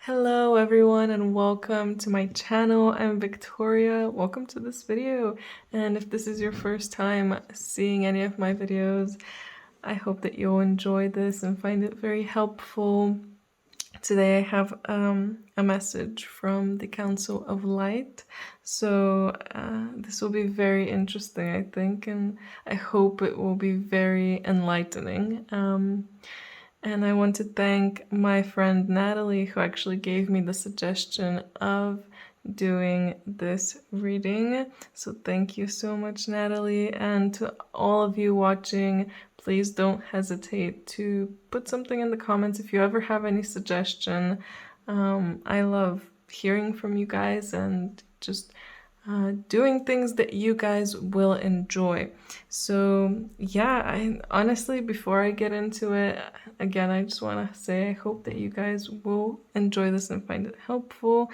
Hello everyone and welcome to my channel. I'm Victoria. Welcome to this video. And if this is your first time seeing any of my videos, I hope that you'll enjoy this and find it very helpful. Today I have a message from the Council of Light. So this will be very interesting, I think, and I hope it will be very enlightening. And I want to thank my friend Natalie, who actually gave me the suggestion of doing this reading. So thank you so much, Natalie. And to all of you watching, please don't hesitate to put something in the comments if you ever have any suggestion. I love hearing from you guys and just doing things that you guys will enjoy. So yeah, I honestly, before I get into it, again, I just want to say I hope that you guys will enjoy this and find it helpful.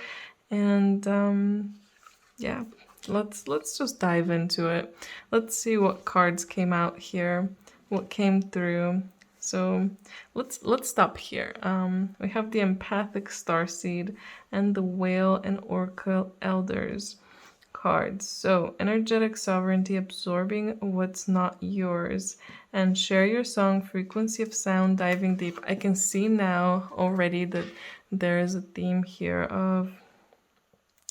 And yeah, let's just dive into it. Let's see what cards came out here, what came through. So let's stop here. We have the empathic starseed and the whale and orca elders cards. So energetic sovereignty, absorbing what's not yours, and share your song, frequency of sound, diving deep. I can see now already that there is a theme here of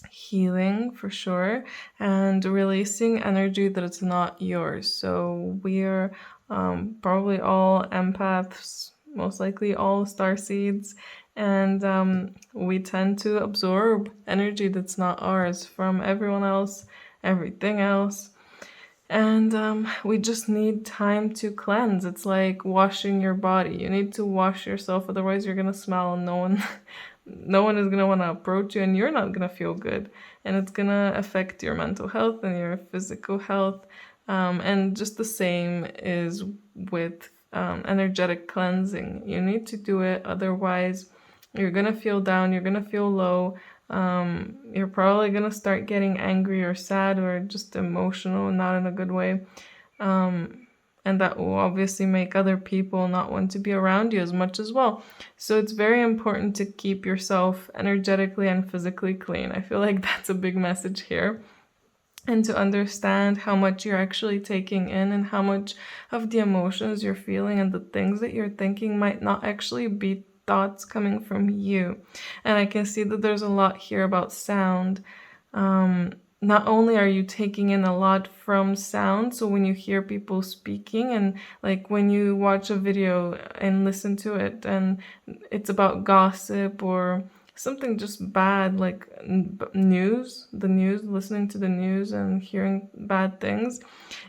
healing for sure, and releasing energy that it's not yours. So we're probably all empaths, most likely all starseeds, and we tend to absorb energy that's not ours from everyone else, everything else. And we just need time to cleanse. It's like washing your body. You need to wash yourself, otherwise you're gonna smell and no one is gonna want to approach you, and you're not gonna feel good, and it's gonna affect your mental health and your physical health. And just the same is with energetic cleansing. You need to do it, otherwise you're gonna feel down, you're gonna feel low. You're probably gonna start getting angry or sad or just emotional, not in a good way. And that will obviously make other people not want to be around you as much as well. So it's very important to keep yourself energetically and physically clean. I feel like that's a big message here. And to understand how much you're actually taking in and how much of the emotions you're feeling and the things that you're thinking might not actually be thoughts coming from you. And I can see that there's a lot here about sound. Not only are you taking in a lot from sound, so when you hear people speaking and like when you watch a video and listen to it and it's about gossip or something just bad, like news, listening to the news and hearing bad things,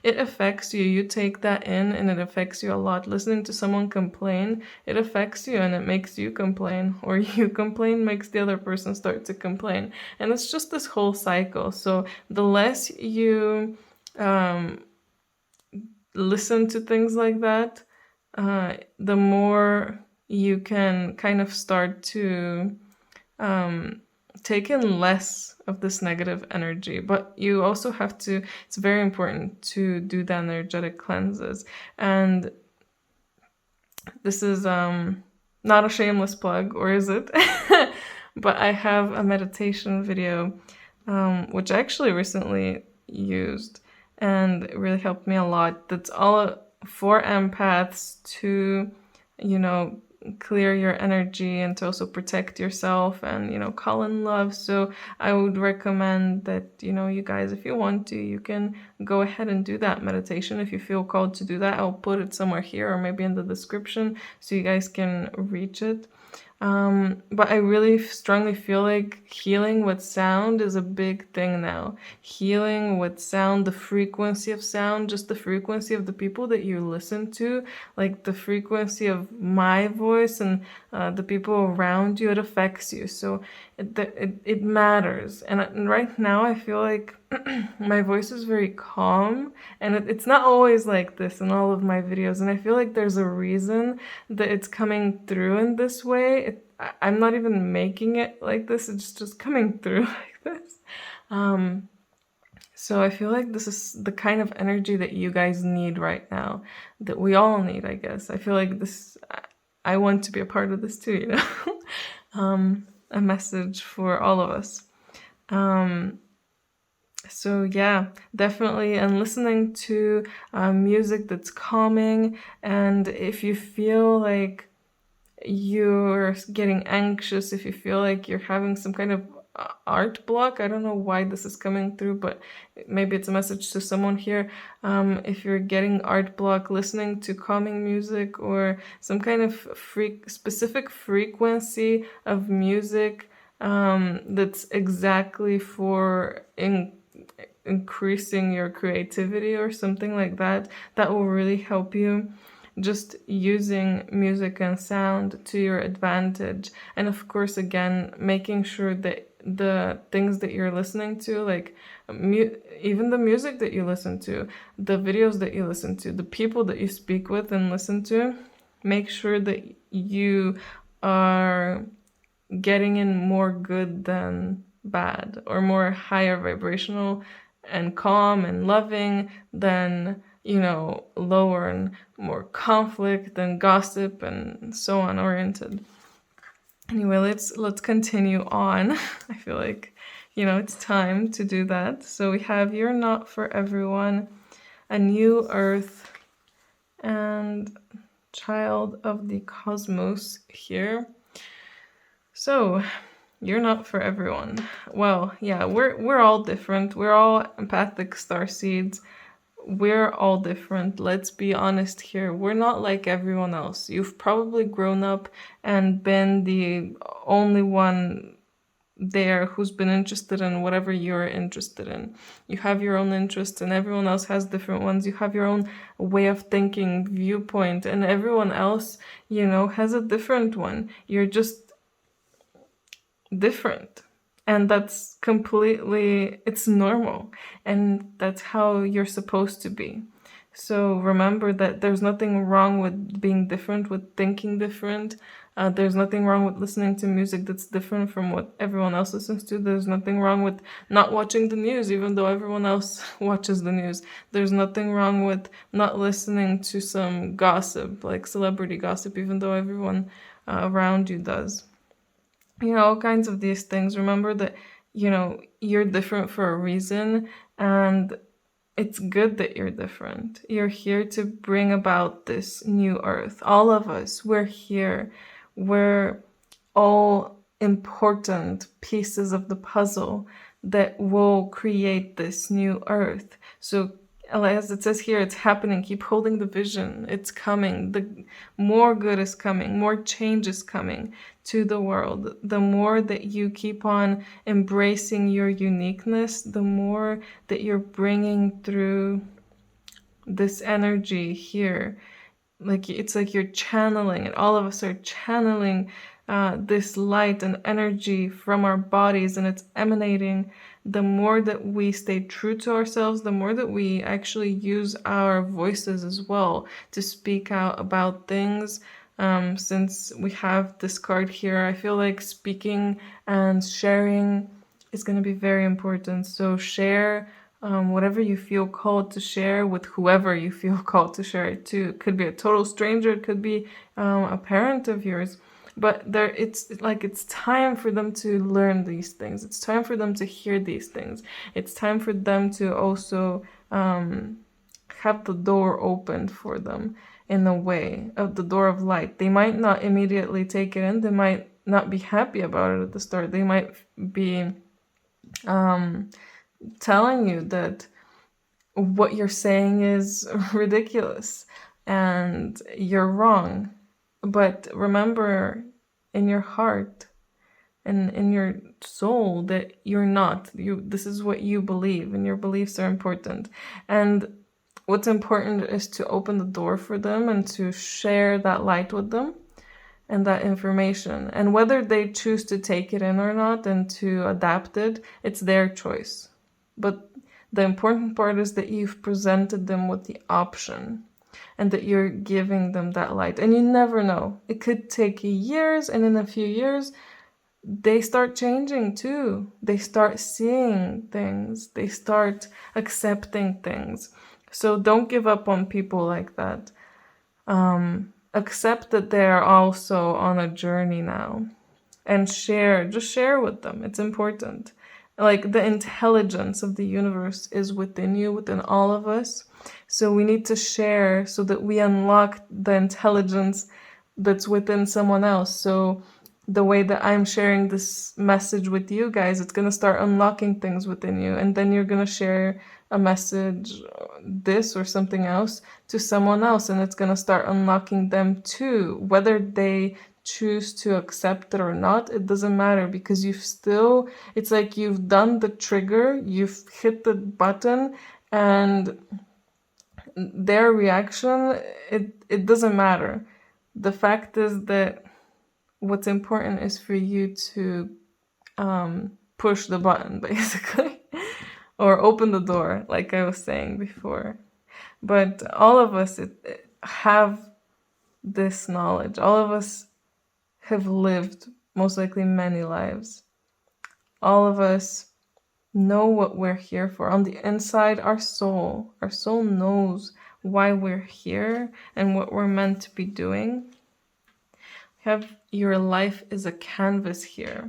it affects you. You take that in and it affects you a lot. Listening to someone complain, it affects you and it makes you complain, or you complain makes the other person start to complain, and it's just this whole cycle. So the less you listen to things like that, the more you can kind of start to take in less of this negative energy. But you also have to, it's very important to do the energetic cleanses. And this is not a shameless plug, or is it? But I have a meditation video which I actually recently used, and it really helped me a lot. That's all for empaths to, you know, clear your energy and to also protect yourself and, you know, call in love. So I would recommend that, you know, you guys, if you want to, you can go ahead and do that meditation if you feel called to do that. I'll put it somewhere here or maybe in the description so you guys can reach it. But I really strongly feel like healing with sound is a big thing now. Healing with sound, the frequency of sound, just the frequency of the people that you listen to, like the frequency of my voice and the people around you, it affects you. So it matters. And right now I feel like my voice is very calm, and it's not always like this in all of my videos, and I feel like there's a reason that it's coming through in this way. I'm not even making it like this, it's just coming through like this. So I feel like this is the kind of energy that you guys need right now, that we all need, I guess. I feel like this, I want to be a part of this too, you know? a message for all of us. So yeah, definitely, and listening to music that's calming, and if you feel like you're getting anxious, if you feel like you're having some kind of art block, I don't know why this is coming through, but maybe it's a message to someone here. If you're getting art block, listening to calming music or some kind of specific frequency of music that's exactly for increasing your creativity or something like that, that will really help you. Just using music and sound to your advantage. And of course, again, making sure that the things that you're listening to, like even the music that you listen to, the videos that you listen to, the people that you speak with and listen to, make sure that you are getting in more good than bad, or more higher vibrational and calm and loving than, lower and more conflict and gossip and so on oriented. Anyway, let's continue on. I feel like, it's time to do that. So we have You're Not For Everyone, A New Earth, and Child of the Cosmos here. So, you're not for everyone. Well, yeah, we're all different. We're all empathic starseeds. We're all different. Let's be honest here. We're not like everyone else. You've probably grown up and been the only one there who's been interested in whatever you're interested in. You have your own interests and everyone else has different ones. You have your own way of thinking, viewpoint, and everyone else, has a different one. You're just different, and that's completely, it's normal, and that's how you're supposed to be. So remember that there's nothing wrong with being different, with thinking different. There's nothing wrong with listening to music that's different from what everyone else listens to. There's nothing wrong with not watching the news even though everyone else watches the news. There's nothing wrong with not listening to some gossip, like celebrity gossip, even though everyone around you does. All kinds of these things. Remember that, you're different for a reason, and it's good that you're different. You're here to bring about this new earth. All of us, we're here. We're all important pieces of the puzzle that will create this new earth. So as it says here, it's happening. Keep holding the vision. It's coming. The more good is coming. More change is coming to the world. The more that you keep on embracing your uniqueness, the more that you're bringing through this energy here. Like, it's like you're channeling it. All of us are channeling this light and energy from our bodies, and it's emanating. The more that we stay true to ourselves, the more that we actually use our voices as well to speak out about things. Since we have this card here, I feel like speaking and sharing is going to be very important. So share whatever you feel called to share with whoever you feel called to share it to. It could be a total stranger, it could be a parent of yours. But it's like it's time for them to learn these things. It's time for them to hear these things. It's time for them to also have the door opened for them in a way, of the door of light. They might not immediately take it in. They might not be happy about it at the start. They might be telling you that what you're saying is ridiculous and you're wrong. But remember in your heart and in your soul that you're not. This is what you believe, and your beliefs are important. And what's important is to open the door for them and to share that light with them and that information. And whether they choose to take it in or not and to adapt it, it's their choice. But the important part is that you've presented them with the option and that you're giving them that light. And you never know. It could take years, and in a few years, they start changing too. They start seeing things. They start accepting things. So don't give up on people like that. Accept that they're also on a journey now. and share. Just share with them. It's important. Like the intelligence of the universe is within you, within all of us. So we need to share so that we unlock the intelligence that's within someone else. So the way that I'm sharing this message with you guys, it's going to start unlocking things within you. And then you're going to share a message, this or something else, to someone else. And it's going to start unlocking them too. Whether they choose to accept it or not, it doesn't matter, because it's like you've done the trigger, you've hit the button, and their reaction, it doesn't matter. The fact is that what's important is for you to push the button, basically, or open the door, like I was saying before. But all of us have this knowledge. All of us have lived most likely many lives. All of us know what we're here for. On the inside, our soul knows why we're here and what we're meant to be doing. Have your life is a canvas here.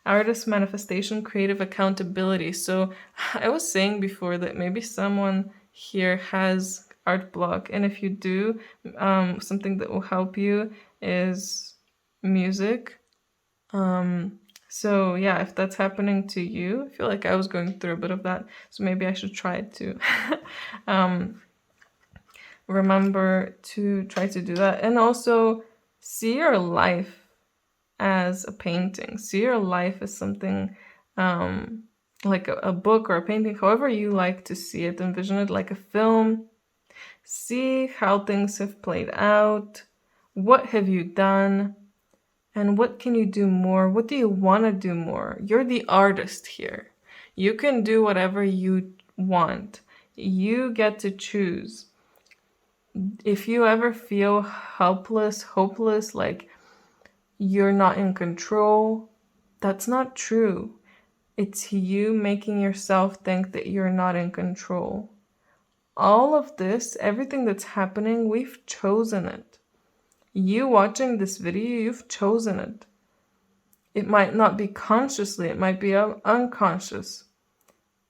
Artist manifestation, creative accountability. So I was saying before that maybe someone here has art block, and if you do, something that will help you is music. So yeah, if that's happening to you, I feel like I was going through a bit of that, so maybe I should try to remember to try to do that. And also see your life as a painting. See your life as something like a book or a painting, however you like to see it. Envision it like a film. See how things have played out. What have you done? And what can you do more? What do you want to do more? You're the artist here. You can do whatever you want. You get to choose. If you ever feel helpless, hopeless, like you're not in control, that's not true. It's you making yourself think that you're not in control. All of this, everything that's happening, we've chosen it. You watching this video, you've chosen it. It might not be consciously, it might be unconscious,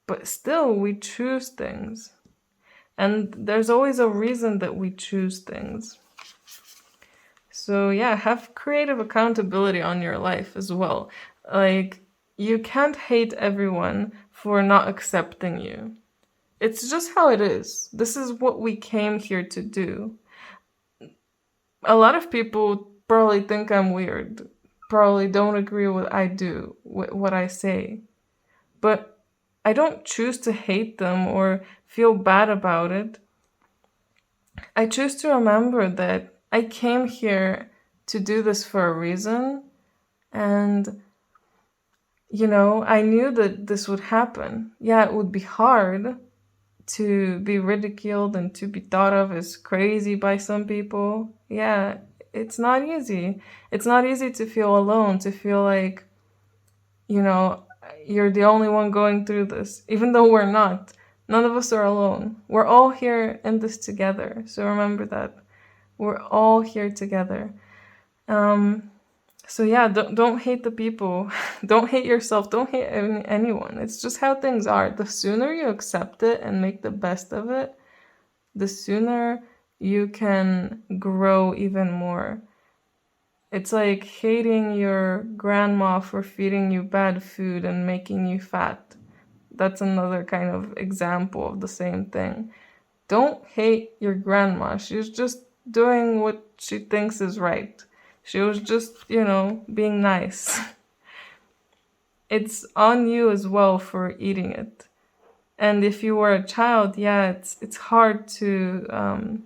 but still we choose things. And there's always a reason that we choose things. So yeah, have creative accountability on your life as well. Like, you can't hate everyone for not accepting you. It's just how it is. This is what we came here to do. A lot of people probably think I'm weird, probably don't agree with what I do, what I say. But I don't choose to hate them or feel bad about it. I choose to remember that I came here to do this for a reason, and I knew that this would happen. Yeah, it would be hard to be ridiculed and to be thought of as crazy by some people. Yeah, it's not easy. It's not easy to feel alone, to feel like, you're the only one going through this, even though we're not. None of us are alone. We're all here in this together. So remember that. We're all here together. So yeah, don't hate the people. Don't hate yourself. Don't hate anyone. It's just how things are. The sooner you accept it and make the best of it, the sooner you can grow even more. It's like hating your grandma for feeding you bad food and making you fat. That's another kind of example of the same thing. Don't hate your grandma. She's just doing what she thinks is right. She was just, being nice. It's on you as well for eating it. And if you were a child, yeah, it's hard to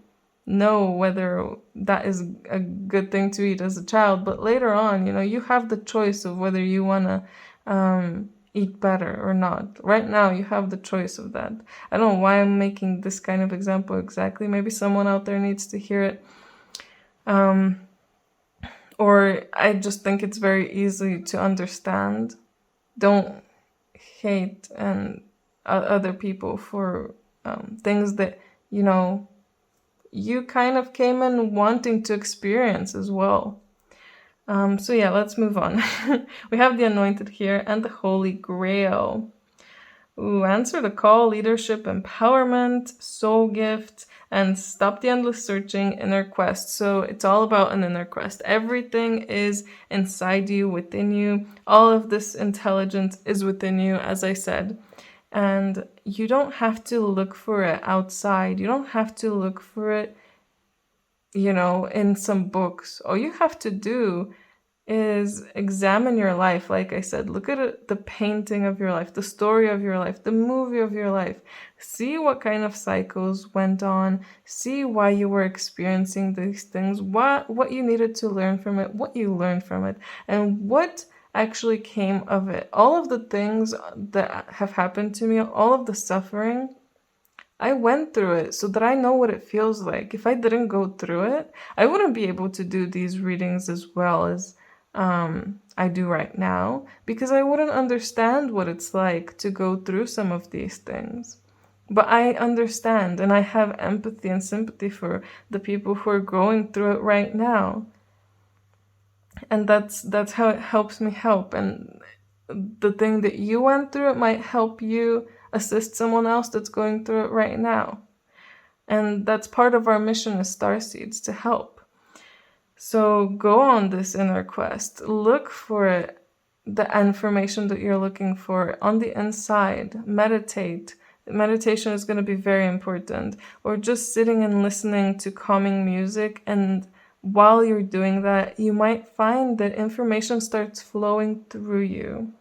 know whether that is a good thing to eat as a child. But later on, you have the choice of whether you want to eat better or not. Right now, you have the choice of that. I don't know why I'm making this kind of example exactly. Maybe someone out there needs to hear it. Or I just think it's very easy to understand. Don't hate other people for things that, you kind of came in wanting to experience as well. So yeah, let's move on. We have the Anointed here and the Holy Grail. Ooh, answer the call, leadership, empowerment, soul gift, and stop the endless searching, inner quest. So it's all about an inner quest. Everything is inside you, within you. All of this intelligence is within you, as I said. And you don't have to look for it outside. You don't have to look for it, in some books. All you have to do is examine your life. Like I said, look at it, the painting of your life, the story of your life, the movie of your life. See what kind of cycles went on. See why you were experiencing these things, what you needed to learn from it, what you learned from it, and what actually came of it. All of the things that have happened to me, all of the suffering, I went through it so that I know what it feels like. If I didn't go through it, I wouldn't be able to do these readings as well as I do right now, because I wouldn't understand what it's like to go through some of these things. But I understand, and I have empathy and sympathy for the people who are going through it right now. And that's how it helps me help. And the thing that you went through, it might help you assist someone else that's going through it right now. And that's part of our mission as starseeds, to help. So go on this inner quest. Look for it, the information that you're looking for on the inside. Meditate. Meditation is going to be very important. Or just sitting and listening to calming music, and while you're doing that, you might find that information starts flowing through you.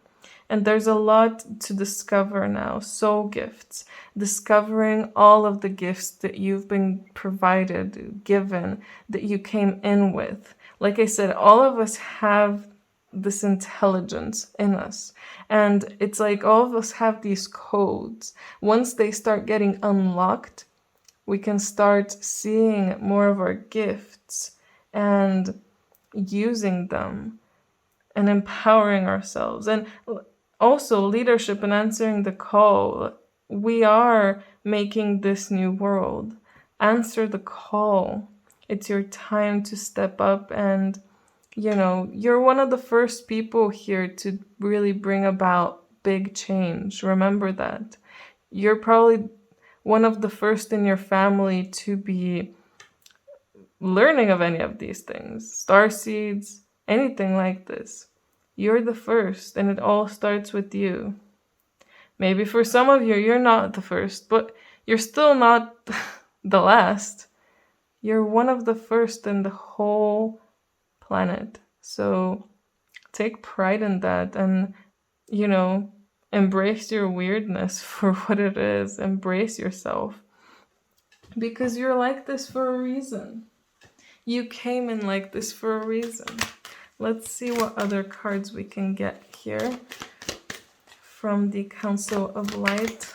And there's a lot to discover now. Soul gifts, discovering all of the gifts that you've been provided, given, that you came in with. Like I said, all of us have this intelligence in us. And it's like all of us have these codes. Once they start getting unlocked, we can start seeing more of our gifts and using them and empowering ourselves. And also leadership and answering the call. We are making this new world. Answer the call. It's your time to step up, and you're one of the first people here to really bring about big change. Remember that. You're probably one of the first in your family to be learning of any of these things. Star seeds, anything like this. You're the first, and it all starts with you. Maybe for some of you, you're not the first, but you're still not the last. You're one of the first in the whole planet. So take pride in that, and, embrace your weirdness for what it is. Embrace yourself. Because you're like this for a reason. You came in like this for a reason. Let's see what other cards we can get here from the Council of Light.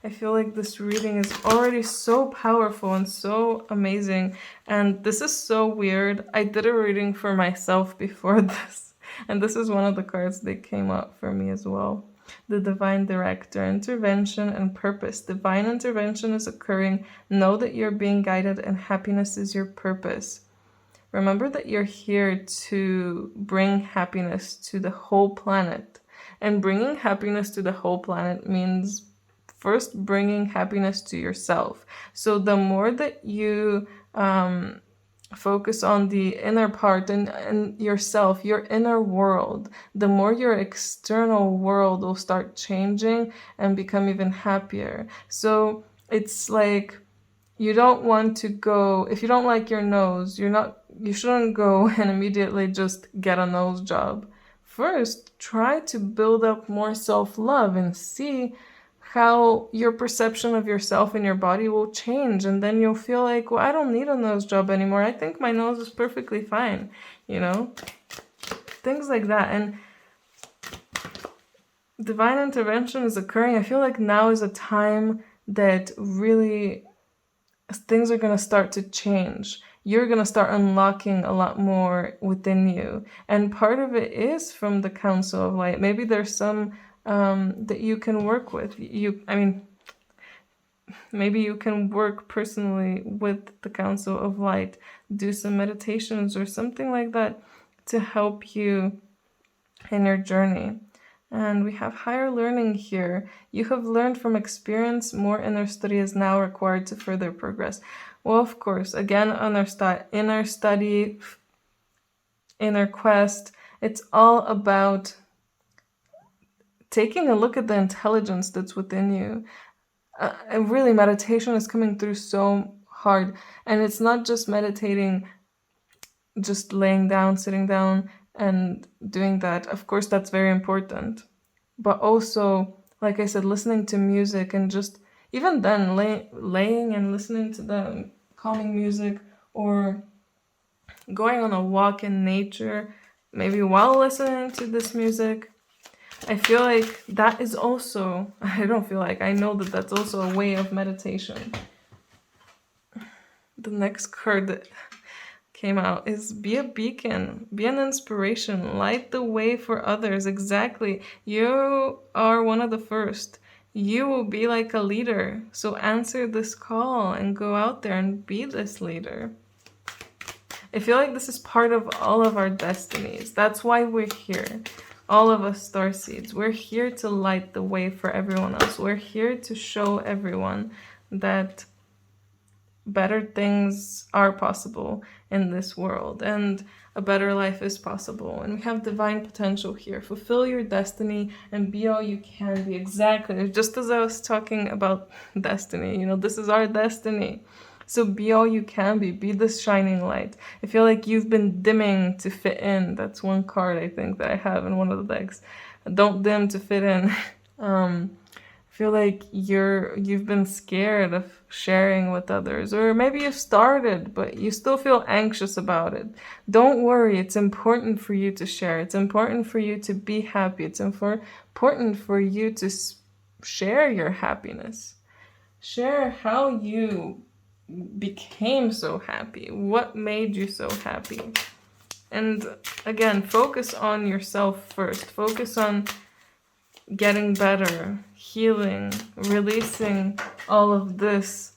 I feel like this reading is already so powerful and so amazing. And this is so weird. I did a reading for myself before this. And this is one of the cards that came up for me as well. The Divine Director, intervention and purpose. Divine intervention is occurring. Know that you're being guided, and happiness is your purpose. Remember that you're here to bring happiness to the whole planet. And bringing happiness to the whole planet means first bringing happiness to yourself. So the more that you focus on the inner part and yourself, your inner world, the more your external world will start changing and become even happier. So it's like, you don't want to go, if you don't like your nose, you shouldn't go and immediately just get a nose job. First, try to build up more self-love and see how your perception of yourself and your body will change. And then you'll feel like, well, I don't need a nose job anymore. I think my nose is perfectly fine, Things like that. And divine intervention is occurring. I feel like now is a time that really things are going to start to change. You're going to start unlocking a lot more within you. And part of it is from the Council of Light. Maybe there's some that you can work with. Maybe you can work personally with the Council of Light, do some meditations or something like that to help you in your journey. And we have higher learning here. You have learned from experience. More inner study is now required to further progress. Well, of course, again, on our inner study, inner quest, it's all about taking a look at the intelligence that's within you. Really, meditation is coming through so hard. And it's not just meditating, just laying down, sitting down, and doing that. Of course, that's very important. But also, like I said, listening to music and just even then laying and listening to the calming music, or going on a walk in nature, maybe while listening to this music. I feel like that is also, I don't feel like, I know that that's also a way of meditation. The next card that came out is be a beacon, be an inspiration, light the way for others. Exactly. You are one of the first. You will be like a leader. So answer this call and go out there and be this leader. I feel like this is part of all of our destinies. That's why we're here. All of us starseeds. We're here to light the way for everyone else. We're here to show everyone that better things are possible in this world, and a better life is possible, and we have divine potential here. Fulfill your destiny and be all you can be. Exactly, just as I was talking about destiny, this is our destiny. So be all you can be this shining light. I feel like you've been dimming to fit in. That's one card I think that I have in one of the decks. Don't dim to fit in. Feel like you've been scared of sharing with others, or maybe you started but you still feel anxious about it. Don't worry, it's important for you to share. It's important for you to be happy. It's important for you to share your happiness. Share how you became so happy, what made you so happy. And again, focus on yourself first. Focus on getting better, healing, releasing all of this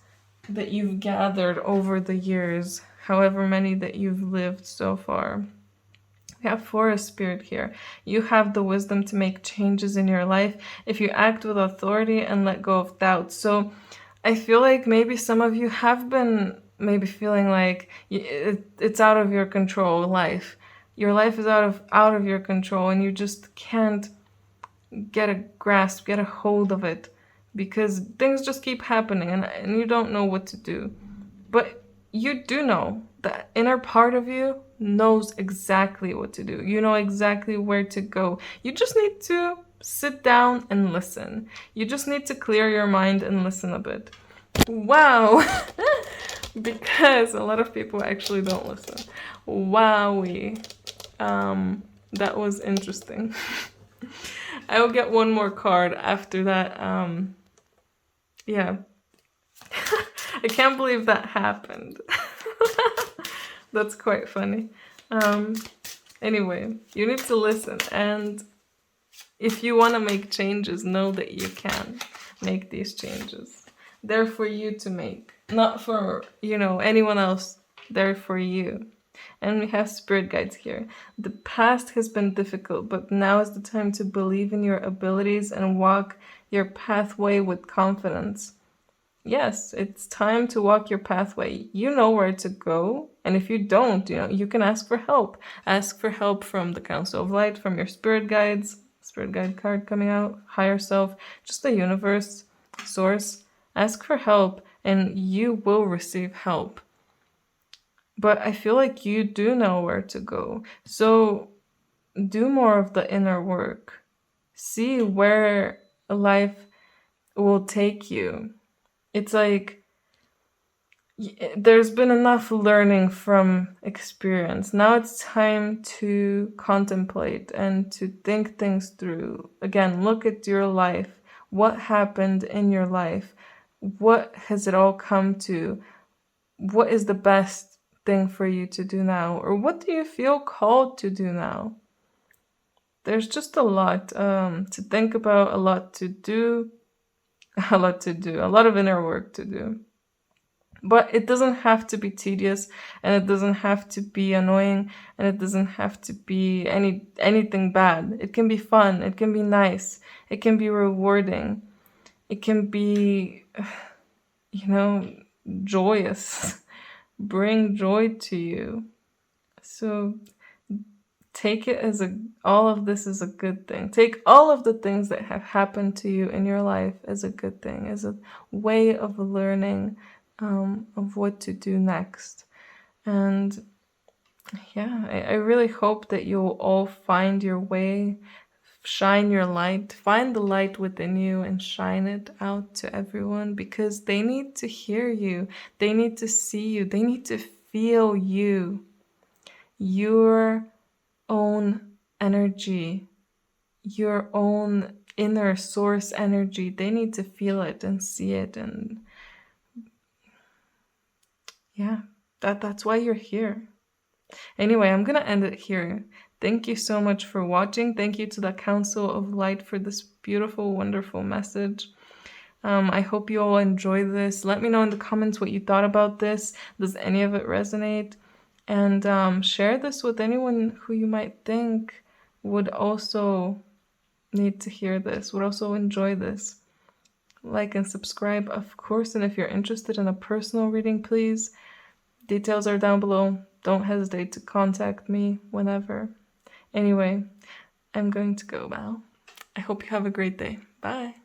that you've gathered over the years, however many that you've lived so far. We have Forest Spirit here. You have the wisdom to make changes in your life if you act with authority and let go of doubt. So I feel like maybe some of you have been maybe feeling like it's out of your control, life. Your life is out of your control, and you just can't get a grasp, get a hold of it, because things just keep happening, and you don't know what to do. But you do know. The inner part of you knows exactly what to do. You know exactly where to go. You just need to sit down and listen. You just need to clear your mind and listen a bit. Wow. Because a lot of people actually don't listen. Wowie. That was interesting. I will get one more card after that. Yeah. I can't believe that happened. That's quite funny. Anyway, you need to listen, and if you want to make changes, know that you can make these changes. They're for you to make, not for, anyone else. They're for you. And we have spirit guides here. The past has been difficult, but now is the time to believe in your abilities and walk your pathway with confidence. Yes, it's time to walk your pathway. You know where to go. And if you don't, you can ask for help. Ask for help from the Council of Light, from your spirit guides. Spirit guide card coming out. Higher self, just the universe, source. Ask for help and you will receive help. But I feel like you do know where to go. So do more of the inner work. See where life will take you. It's like there's been enough learning from experience. Now it's time to contemplate and to think things through. Again, look at your life. What happened in your life? What has it all come to? What is the best thing for you to do now? Or what do you feel called to do now? There's just a lot to think about, a lot to do, a lot of inner work to do. But it doesn't have to be tedious, and it doesn't have to be annoying, and it doesn't have to be anything bad. It can be fun, it can be nice, it can be rewarding, it can be, you know, joyous. Bring joy to you. So take it as a all of this is a good thing. Take all of the things that have happened to you in your life as a good thing, as a way of learning, of what to do next. And yeah, I really hope that you'll all find your way, shine your light, find the light within you and shine it out to everyone, because they need to hear you, they need to see you, they need to feel you, your own energy, your own inner source energy. They need to feel it and see it. And yeah, that's why you're here. Anyway, I'm gonna end it here. Thank you so much for watching. Thank you to the Council of Light for this beautiful, wonderful message. I hope you all enjoy this. Let me know in the comments what you thought about this. Does any of it resonate? And share this with anyone who you might think would also need to hear this, would also enjoy this. Like and subscribe, of course. And if you're interested in a personal reading, please, details are down below. Don't hesitate to contact me whenever. Anyway, I'm going to go now. I hope you have a great day. Bye.